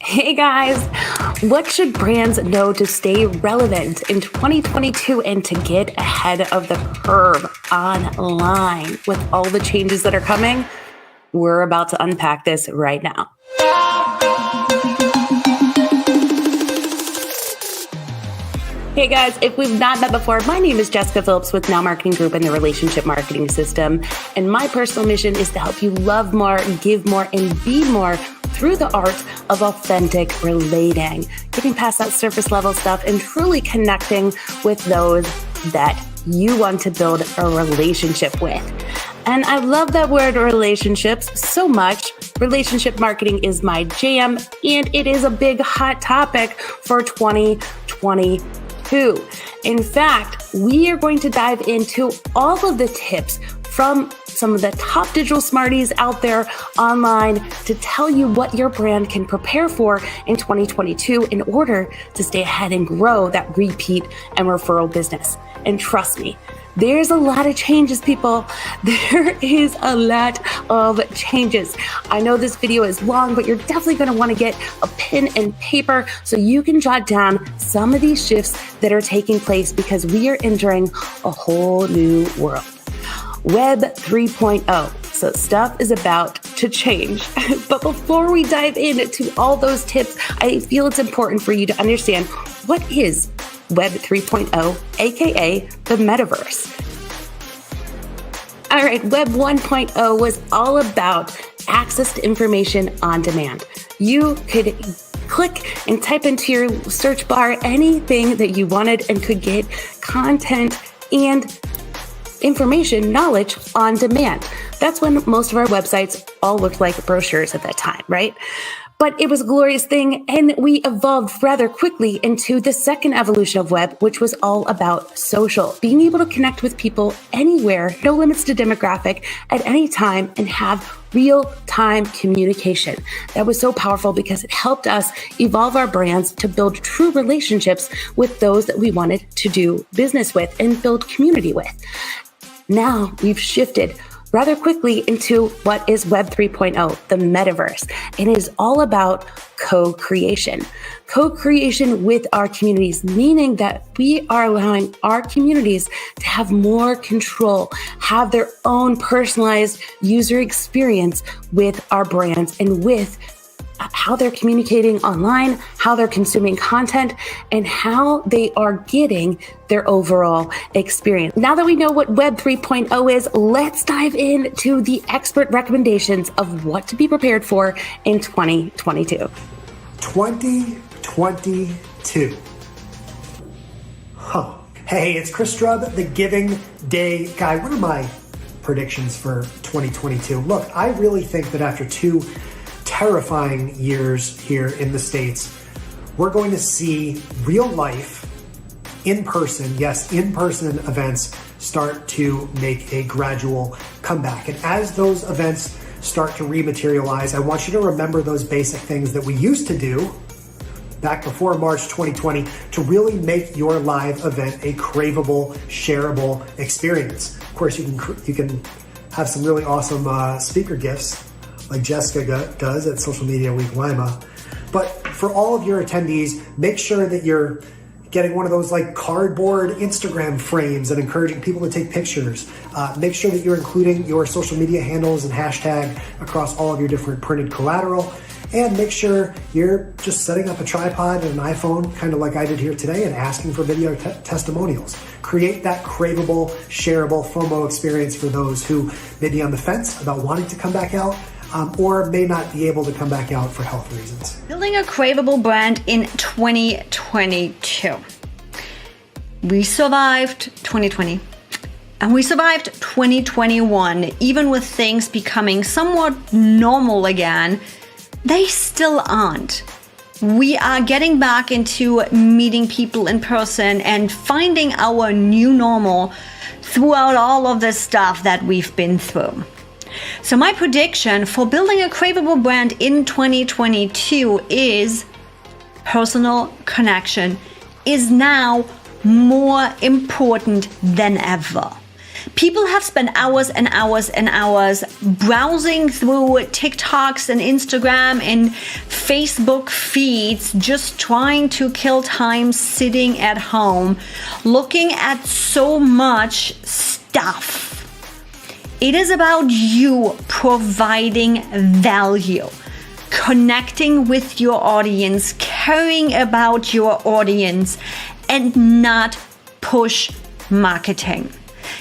Hey guys, what should brands know to stay relevant in 2022 and to get ahead of the curve online with all the changes that are coming? We're about to unpack this right now. Hey guys, if we've not met before, my name is Jessica Phillips with Now Marketing Group and the Relationship Marketing System. And my personal mission is to help you love more, give more, and be more through the art of authentic relating, getting past that surface level stuff and truly connecting with those that you want to build a relationship with. And I love that word relationships so much. Relationship marketing is my jam, and it is a big hot topic for 2022. In fact, we are going to dive into all of the tips from some of the top digital smarties out there online to tell you what your brand can prepare for in 2022 in order to stay ahead and grow that repeat and referral business. And trust me, there's a lot of changes, people. There is a lot of changes. I know this video is long, but you're definitely going to want to get a pen and paper so you can jot down some of these shifts that are taking place because we are entering a whole new world. Web 3.0. So stuff is about to change. But before we dive into all those tips, I feel it's important for you to understand what is Web 3.0, aka the metaverse. All right, Web 1.0 was all about access to information on demand. You could click and type into your search bar anything that you wanted and could get content and information, knowledge on demand. That's when most of our websites all looked like brochures at that time, right? But it was a glorious thing, and we evolved rather quickly into the second evolution of web, which was all about social, being able to connect with people anywhere, no limits to demographic, at any time, and have real-time communication. That was so powerful because it helped us evolve our brands to build true relationships with those that we wanted to do business with and build community with. Now we've shifted rather quickly into what is Web 3.0, the metaverse. It is all about co-creation. Co-creation with our communities, meaning that we are allowing our communities to have more control, have their own personalized user experience with our brands and with how they're communicating online, how they're consuming content, and how they are getting their overall experience. Now that we know what Web 3.0 is, let's dive into the expert recommendations of what to be prepared for in 2022. 2022. Hey, it's Chris Strubb, the Giving Day Guy. What are my predictions for 2022? Look, I really think that after two terrifying years here in the States, we're going to see real life, in-person events start to make a gradual comeback. And as those events start to rematerialize, I want you to remember those basic things that we used to do back before March 2020 to really make your live event a craveable, shareable experience. Of course, you can have some really awesome speaker gifts like Jessica does at Social Media Week Lima. But for all of your attendees, make sure that you're getting one of those like cardboard Instagram frames and encouraging people to take pictures. Make sure that you're including your social media handles and hashtag across all of your different printed collateral. And make sure you're just setting up a tripod and an iPhone, kind of like I did here today, and asking for video testimonials. Create that craveable, shareable FOMO experience for those who may be on the fence about wanting to come back out, or may not be able to come back out for health reasons. Building a craveable brand in 2022. We survived 2020 and we survived 2021. Even with things becoming somewhat normal again, they still aren't. We are getting back into meeting people in person and finding our new normal throughout all of the stuff that we've been through. So my prediction for building a craveable brand in 2022 is personal connection is now more important than ever. People have spent hours and hours and hours browsing through TikToks and Instagram and Facebook feeds, just trying to kill time sitting at home, looking at so much stuff. It is about you providing value, connecting with your audience, caring about your audience, and not push marketing.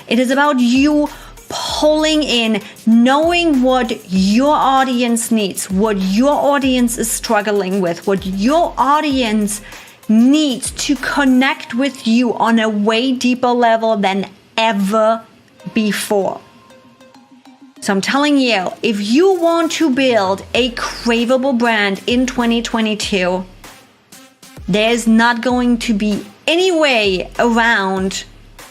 It is about you pulling in, knowing what your audience needs, what your audience is struggling with, what your audience needs to connect with you on a way deeper level than ever before. So I'm telling you, if you want to build a craveable brand in 2022, there's not going to be any way around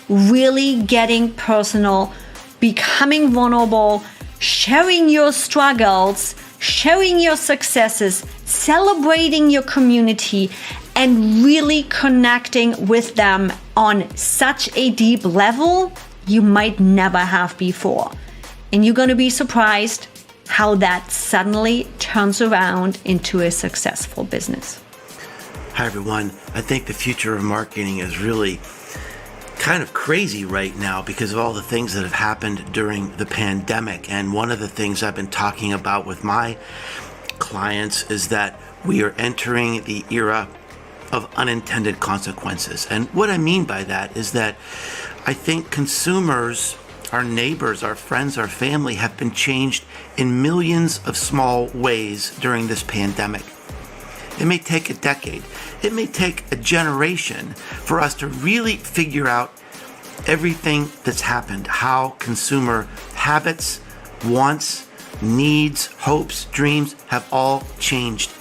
really getting personal, becoming vulnerable, sharing your struggles, sharing your successes, celebrating your community, and really connecting with them on such a deep level you might never have before. And you're going to be surprised how that suddenly turns around into a successful business. Hi, everyone. I think the future of marketing is really kind of crazy right now because of all the things that have happened during the pandemic. And one of the things I've been talking about with my clients is that we are entering the era of unintended consequences. And what I mean by that is that I think consumers, our neighbors, our friends, our family have been changed in millions of small ways during this pandemic. It may take a decade. It may take a generation for us to really figure out everything that's happened, how consumer habits, wants, needs, hopes, dreams have all changed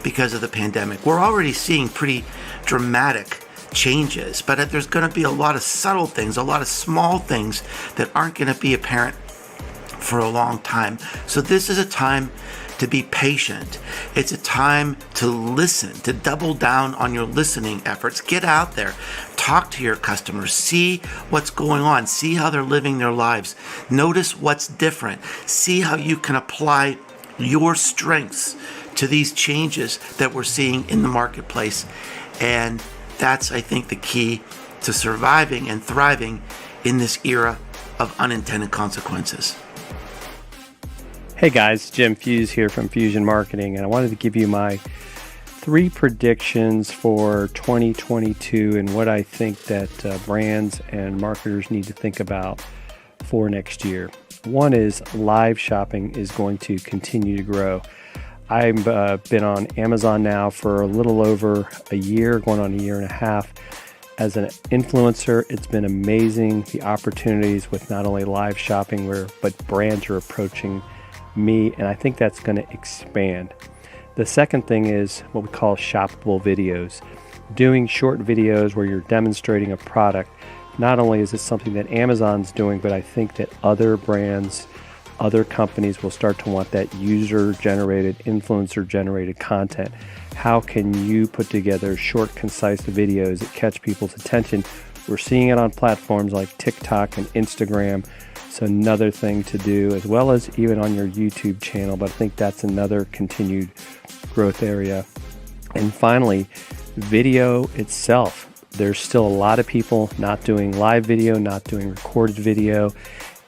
because of the pandemic. We're already seeing pretty dramatic changes, but there's going to be a lot of subtle things, a lot of small things that aren't going to be apparent for a long time. So this is a time to be patient. It's a time to listen, to double down on your listening efforts. Get out there, talk to your customers, see what's going on, see how they're living their lives. Notice what's different. See how you can apply your strengths to these changes that we're seeing in the marketplace. And that's, I think, the key to surviving and thriving in this era of unintended consequences. Hey guys, Jim Fuse here from Fusion Marketing, and I wanted to give you my 3 predictions for 2022 and what I think that brands and marketers need to think about for next year. One is live shopping is going to continue to grow. I've been on Amazon now for a little over a year, going on a year and a half. As an influencer, it's been amazing, the opportunities with not only live shopping, but brands are approaching me, and I think that's going to expand. The second thing is what we call shoppable videos. Doing short videos where you're demonstrating a product. Not only is it something that Amazon's doing, but I think that other brands, other companies will start to want that user-generated, influencer-generated content. How can you put together short, concise videos that catch people's attention? We're seeing it on platforms like TikTok and Instagram. So another thing to do, as well as even on your YouTube channel, but I think that's another continued growth area. And finally, video itself. There's still a lot of people not doing live video, not doing recorded video.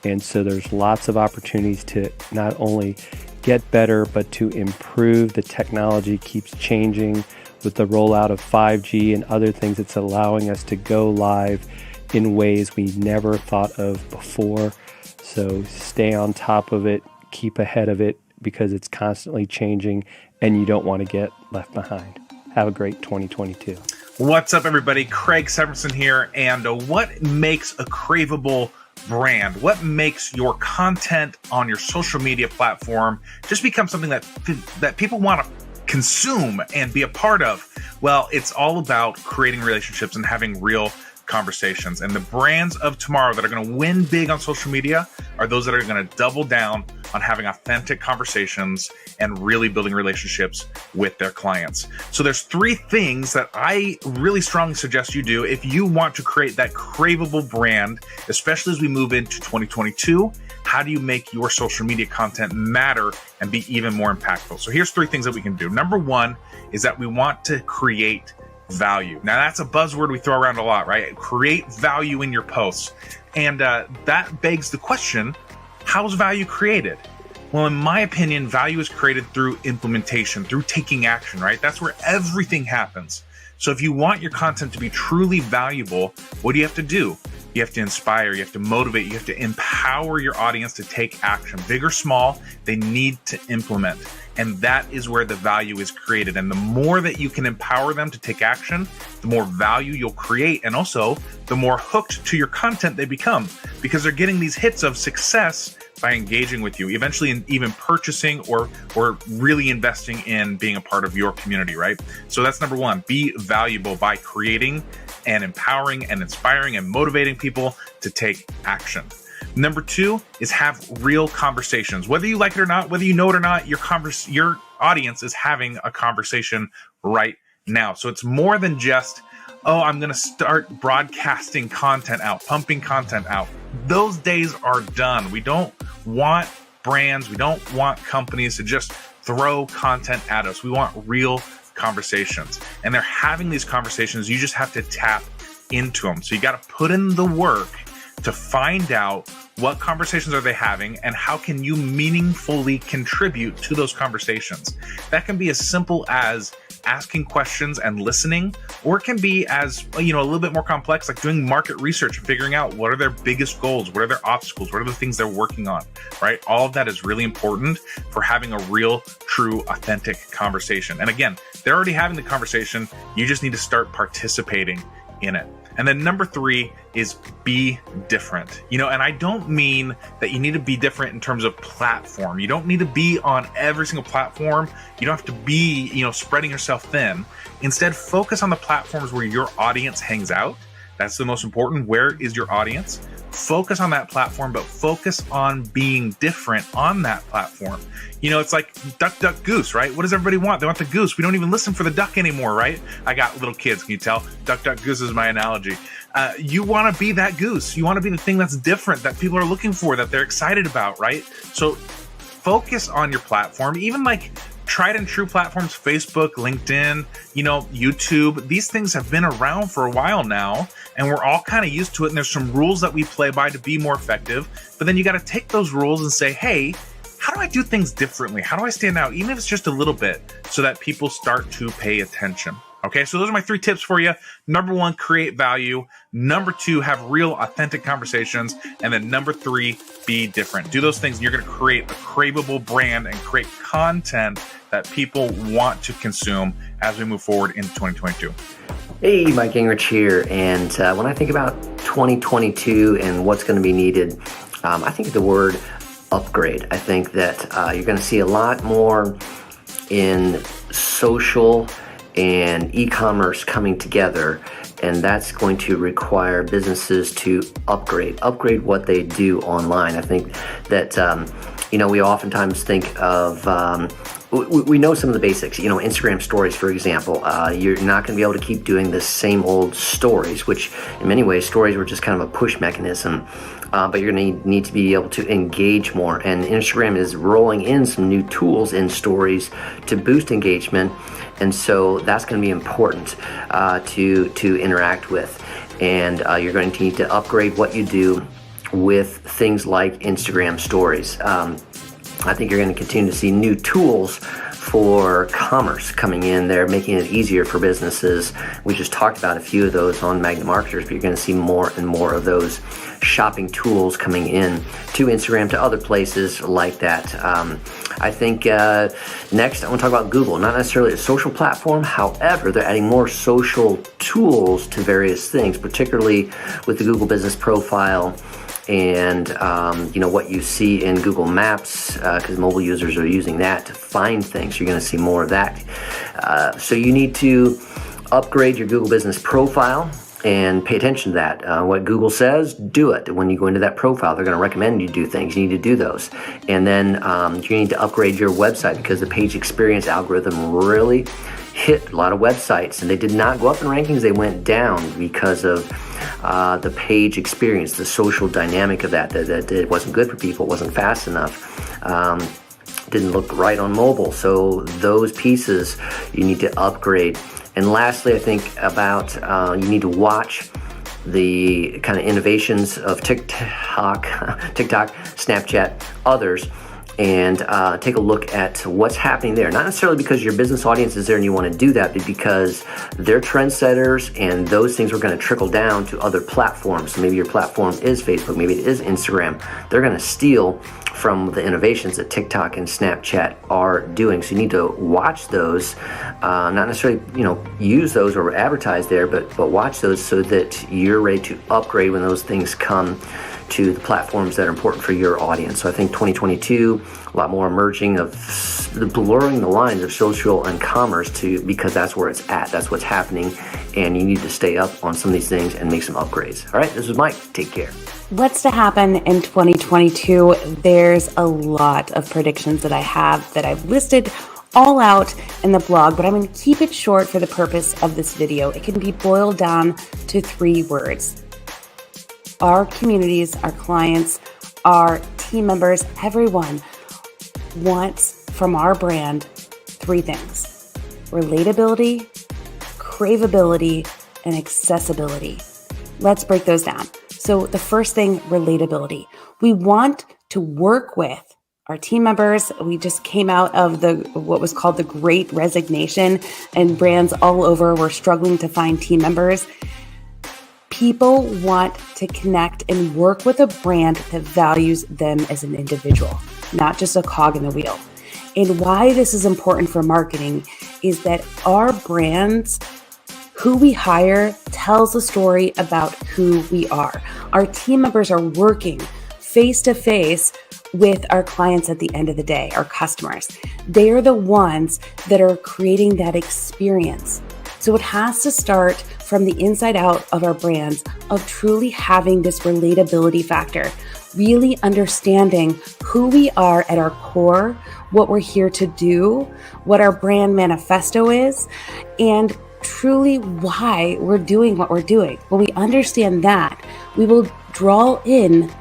And so there's lots of opportunities to not only get better, but to improve. The technology keeps changing with the rollout of 5G and other things. It's allowing us to go live in ways we never thought of before. So stay on top of it, keep ahead of it, because it's constantly changing and you don't want to get left behind. Have a great 2022. What's up, everybody? Craig Severson here. And what makes a craveable brand? What makes your content on your social media platform just become something that people want to consume and be a part of? Well, it's all about creating relationships and having real conversations. And the brands of tomorrow that are going to win big on social media are those that are going to double down on having authentic conversations and really building relationships with their clients. So there's 3 things that I really strongly suggest you do if you want to create that craveable brand, especially as we move into 2022. How do you make your social media content matter and be even more impactful? So here's 3 things that we can do. Number 1 is that we want to create value. Now that's a buzzword we throw around a lot, right? Create value in your posts. And that begs the question, how's value created? Well, in my opinion, value is created through implementation, through taking action, right? That's where everything happens. So if you want your content to be truly valuable, what do you have to do? You have to inspire, you have to motivate, you have to empower your audience to take action. Big or small, they need to implement. And that is where the value is created. And the more that you can empower them to take action, the more value you'll create. And also, the more hooked to your content they become, because they're getting these hits of success by engaging with you, eventually in even purchasing or really investing in being a part of your community, right? So that's number 1, be valuable by creating and empowering and inspiring and motivating people to take action. Number 2 is have real conversations. Whether you like it or not, whether you know it or not, your audience is having a conversation right now. So it's more than just, oh, I'm going to start broadcasting content out, pumping content out. Those days are done. We don't want brands, we don't want companies to just throw content at us. We want real conversations. And they're having these conversations. You just have to tap into them. So you got to put in the work to find out what conversations are they having and how can you meaningfully contribute to those conversations. That can be as simple as asking questions and listening, or it can be as, a little bit more complex, like doing market research and figuring out what are their biggest goals, what are their obstacles, what are the things they're working on, right? All of that is really important for having a real, true, authentic conversation. And again, they're already having the conversation. You just need to start participating in it. And then number 3 is be different. And I don't mean that you need to be different in terms of platform. You don't need to be on every single platform. You don't have to be, spreading yourself thin. Instead, focus on the platforms where your audience hangs out. That's the most important. Where is your audience? Focus on that platform, but focus on being different on that platform. It's like duck, duck, goose, right? What does everybody want? They want the goose. We don't even listen for the duck anymore, right? I got little kids, can you tell? Duck, duck, goose is my analogy. You want to be that goose. You want to be the thing that's different, that people are looking for, that they're excited about, right? So focus on your platform, even like tried and true platforms, Facebook, LinkedIn, YouTube. These things have been around for a while now, and we're all kind of used to it. And there's some rules that we play by to be more effective. But then you got to take those rules and say, hey, how do I do things differently? How do I stand out, even if it's just a little bit, so that people start to pay attention? Okay, so those are my 3 tips for you. Number 1, create value. Number 2, have real, authentic conversations. And then number 3, be different. Do those things, and you're going to create a craveable brand and create content that people want to consume as we move forward into 2022. Hey, Mike Gingrich here. And when I think about 2022 and what's going to be needed, I think the word upgrade. I think that you're going to see a lot more in social and e-commerce coming together, and that's going to require businesses to upgrade what they do online. I think that we oftentimes think of we know some of the basics. Instagram stories, for example. You're not going to be able to keep doing the same old stories, which in many ways stories were just kind of a push mechanism. But you're going to need to be able to engage more. And Instagram is rolling in some new tools in stories to boost engagement. And so that's going to be important to interact with. And you're going to need to upgrade what you do with things like Instagram stories. I think you're going to continue to see new tools for commerce coming in there, making it easier for businesses. We just talked about a few of those on Magnet Marketers, but you're going to see more and more of those shopping tools coming in to Instagram, to other places like that. I think next I want to talk about Google, not necessarily a social platform. However, they're adding more social tools to various things, particularly with the Google Business Profile and what you see in Google Maps, because mobile users are using that to find things. You're going to see more of that. So you need to upgrade your Google Business Profile and pay attention to that. What Google says, do it. When you go into that profile, they're going to recommend you do things. You need to do those. And then you need to upgrade your website, because the page experience algorithm really hit a lot of websites, and they did not go up in rankings. They went down because of the page experience, the social dynamic of that it wasn't good for people, it wasn't fast enough. Didn't look right on mobile. So those pieces you need to upgrade. And lastly, I think about you need to watch the kind of innovations of TikTok, Snapchat, others, and take a look at what's happening there. Not necessarily because your business audience is there and you want to do that, but because they're trendsetters, and those things are going to trickle down to other platforms. So maybe your platform is Facebook, maybe it is Instagram. They're going to steal from the innovations that TikTok and Snapchat are doing. So you need to watch those, not necessarily use those or advertise there, but watch those so that you're ready to upgrade when those things come to the platforms that are important for your audience. So I think 2022, a lot more emerging of the blurring the lines of social and commerce because that's where it's at, that's what's happening, and you need to stay up on some of these things and make some upgrades. All right, this is Mike. Take care. What's to happen in 2022? There's a lot of predictions that I have that I've listed all out in the blog, but I'm going to keep it short for the purpose of this video. It can be boiled down to 3 words. Our communities, our clients, our team members, everyone wants from our brand 3 things: relatability, craveability, and accessibility. Let's break those down. So the first thing, relatability. We want to work with our team members. We just came out of what was called the Great Resignation, and brands all over were struggling to find team members. People want to connect and work with a brand that values them as an individual, not just a cog in the wheel. And why this is important for marketing is that our brands, who we hire, tells a story about who we are. Our team members are working face to face with our clients at the end of the day, our customers. They are the ones that are creating that experience. So it has to start from the inside out of our brands, of truly having this relatability factor, really understanding who we are at our core, what we're here to do, what our brand manifesto is, and truly why we're doing what we're doing. When we understand that, we will draw in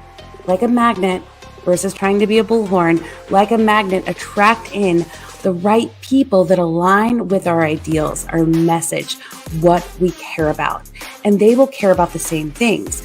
like a magnet versus trying to be a bullhorn, like a magnet, attract in the right people that align with our ideals, our message, what we care about. And they will care about the same things.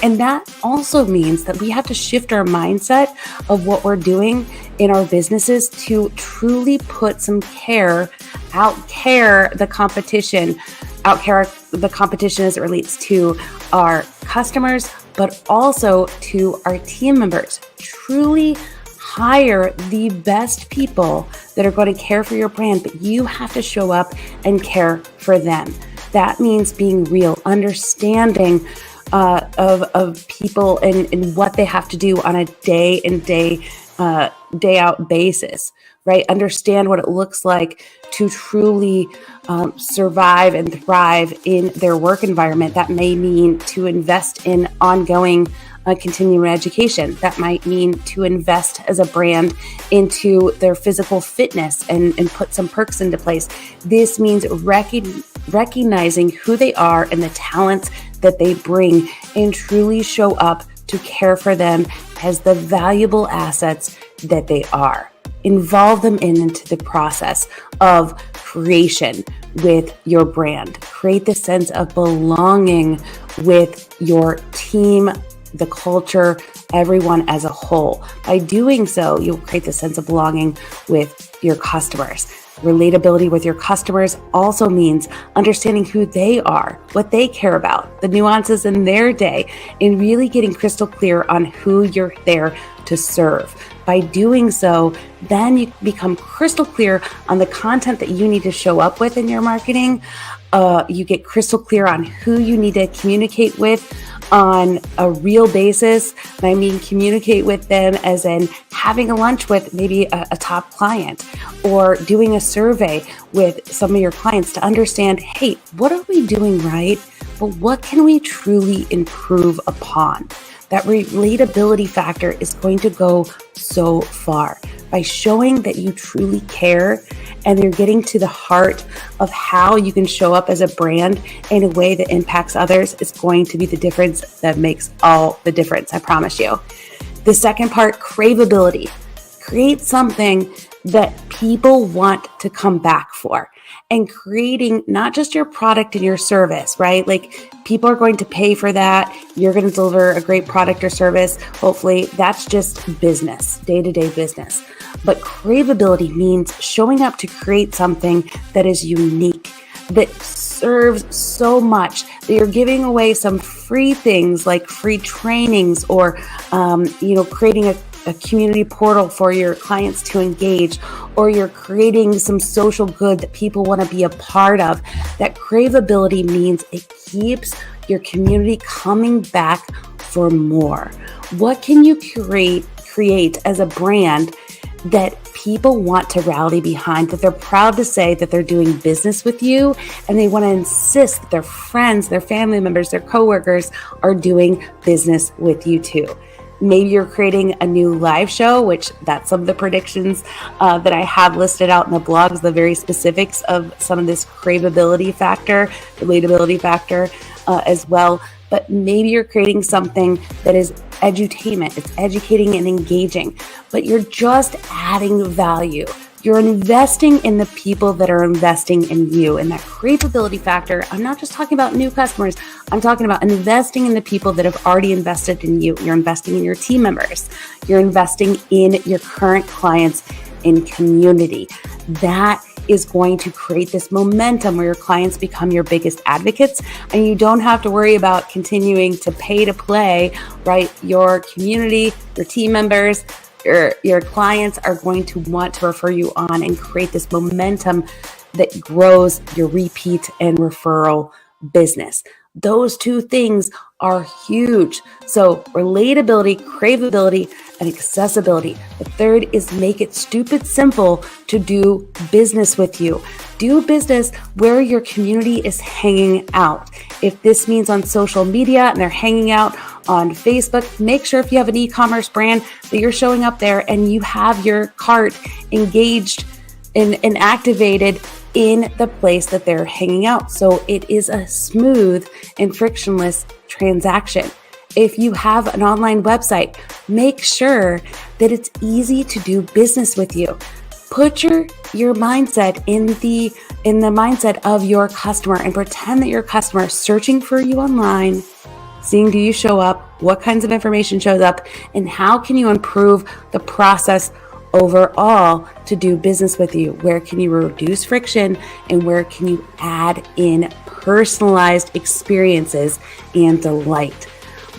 And that also means that we have to shift our mindset of what we're doing in our businesses to truly put some care, outcare the competition as it relates to our customers, but also to our team members. Truly hire the best people that are going to care for your brand, but you have to show up and care for them. That means being real, understanding of people and what they have to do on a day in, day out basis, right? Understand what it looks like to truly survive and thrive in their work environment. That may mean to invest in ongoing continuing education. That might mean to invest as a brand into their physical fitness and put some perks into place. This means recognizing who they are and the talents that they bring, and truly show up to care for them as the valuable assets that they are. Involve them into the process of creation with your brand. Create the sense of belonging with your team, the culture, everyone as a whole. By doing so, you'll create the sense of belonging with your customers. Relatability with your customers also means understanding who they are, what they care about, the nuances in their day, and really getting crystal clear on who you're there to serve. By doing so, then you become crystal clear on the content that you need to show up with in your marketing. You get crystal clear on who you need to communicate with on a real basis. And I mean communicate with them as in having a lunch with maybe a top client, or doing a survey with some of your clients to understand, hey, what are we doing right? but what can we truly improve upon? That relatability factor is going to go so far by showing that you truly care and you're getting to the heart of how you can show up as a brand in a way that impacts others. Is going to be the difference that makes all the difference, I promise you. The second part, craveability. Create something that people want to come back for, and creating not just your product and your service, right? Like, people are going to pay for that. You're going to deliver a great product or service. Hopefully that's just business, day-to-day business. But craveability means showing up to create something that is unique, that serves so much that you're giving away some free things like free trainings or, creating a community portal for your clients to engage, or you're creating some social good that people want to be a part of. That craveability means it keeps your community coming back for more. What can you create as a brand that people want to rally behind, that they're proud to say that they're doing business with you, and they want to insist that their friends, their family members, their coworkers are doing business with you too? Maybe you're creating a new live show, which that's some of the predictions that I have listed out in the blogs, the very specifics of some of this craveability factor, relatability factor as well. But maybe you're creating something that is edutainment. It's educating and engaging, but you're just adding value. You're investing in the people that are investing in you. And that craveability factor, I'm not just talking about new customers. I'm talking about investing in the people that have already invested in you. You're investing in your team members. You're investing in your current clients and community. That is going to create this momentum where your clients become your biggest advocates, and you don't have to worry about continuing to pay to play, right? Your community, your team members, your clients are going to want to refer you on and create this momentum that grows your repeat and referral business. Those two things are huge. So relatability, craveability, and accessibility. The third is make it stupid simple to do business with you. Do business where your community is hanging out. If this means on social media and they're hanging out on Facebook, make sure if you have an e-commerce brand that you're showing up there and you have your cart engaged and activated in the place that they're hanging out. So it is a smooth and frictionless transaction. If you have an online website, make sure that it's easy to do business with you. Put your mindset in the mindset of your customer and pretend that your customer is searching for you online, seeing do you show up, what kinds of information shows up, and how can you improve the process overall to do business with you? Where can you reduce friction, and where can you add in personalized experiences and delight?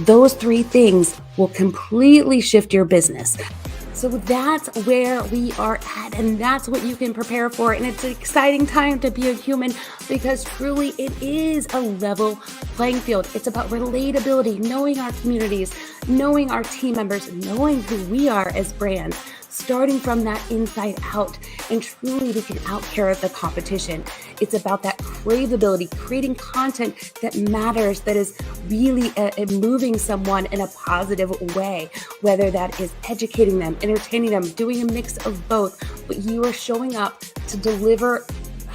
Those three things will completely shift your business. So that's where we are at, and that's what you can prepare for. And it's an exciting time to be a human, because truly it is a level playing field. It's about relatability, knowing our communities, knowing our team members, knowing who we are as brands, starting from that inside out, and truly we can outcarry the competition. It's about that craveability, creating content that matters, that is really moving someone in a positive way, whether that is educating them, entertaining them, doing a mix of both. But you are showing up to deliver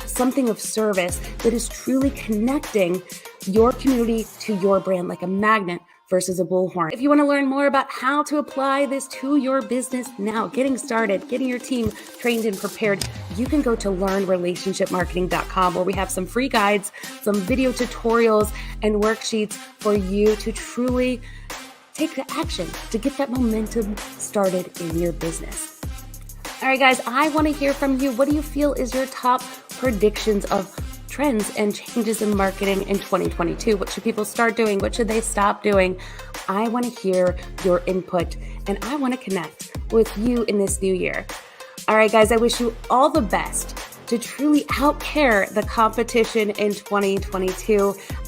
something of service that is truly connecting your community to your brand like a magnet versus a bullhorn. If you want to learn more about how to apply this to your business now, getting started, getting your team trained and prepared, you can go to learnrelationshipmarketing.com, where we have some free guides, some video tutorials, and worksheets for you to truly take the action to get that momentum started in your business. All right, guys, I want to hear from you. What do you feel is your top predictions of trends and changes in marketing in 2022? What should people start doing? What should they stop doing? I want to hear your input, and I want to connect with you in this new year. All right, guys, I wish you all the best to truly outcare the competition in 2022.